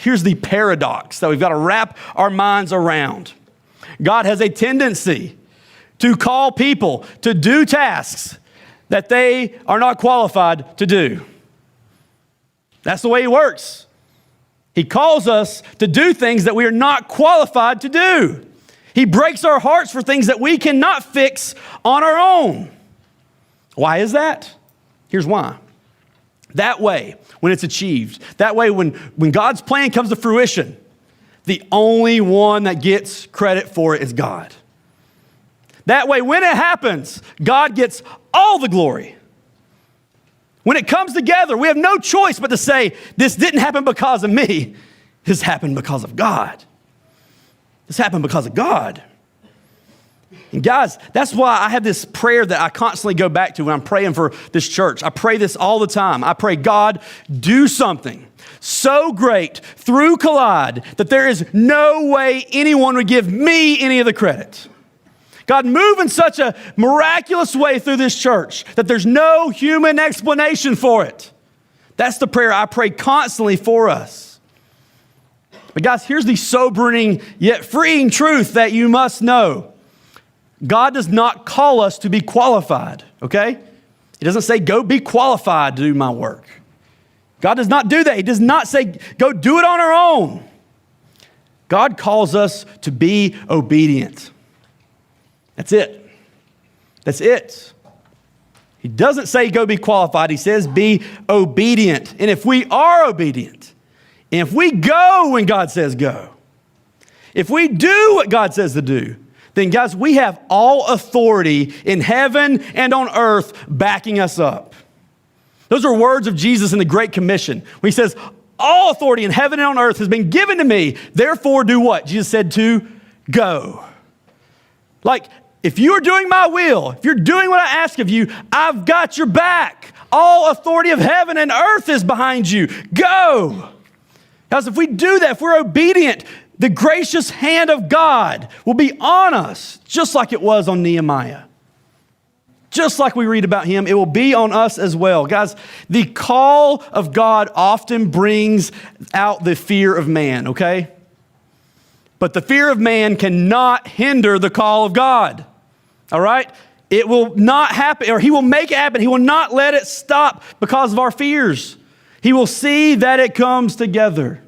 here's the paradox that we've got to wrap our minds around. God has a tendency to call people to do tasks that they are not qualified to do. That's the way he works. He calls us to do things that we are not qualified to do. He breaks our hearts for things that we cannot fix on our own. Why is that? Here's why. That way, when it's achieved, that way when God's plan comes to fruition, the only one that gets credit for it is God. That way, when it happens, God gets all the glory. When it comes together, we have no choice but to say, this didn't happen because of me. This happened because of God. This happened because of God. And guys, that's why I have this prayer that I constantly go back to when I'm praying for this church. I pray this all the time. I pray, God, do something so great through Collide that there is no way anyone would give me any of the credit. God, move in such a miraculous way through this church that there's no human explanation for it. That's the prayer I pray constantly for us. But guys, here's the sobering yet freeing truth that you must know. God does not call us to be qualified, okay? He doesn't say, go be qualified to do my work. God does not do that. He does not say, go do it on our own. God calls us to be obedient. That's it. That's it. He doesn't say go be qualified. He says be obedient. And if we are obedient, and if we go when God says go, if we do what God says to do, then guys, we have all authority in heaven and on earth backing us up. Those are words of Jesus in the Great Commission. When he says, all authority in heaven and on earth has been given to me. Therefore, do what? Jesus said to go. Like, if you're doing my will, if you're doing what I ask of you, I've got your back. All authority of heaven and earth is behind you. Go. Guys, if we do that, if we're obedient, the gracious hand of God will be on us, just like it was on Nehemiah. Just like we read about him, it will be on us as well. Guys, the call of God often brings out the fear of man, okay? But the fear of man cannot hinder the call of God, all right? It will not happen, or he will make it happen. He will not let it stop because of our fears. He will see that it comes together.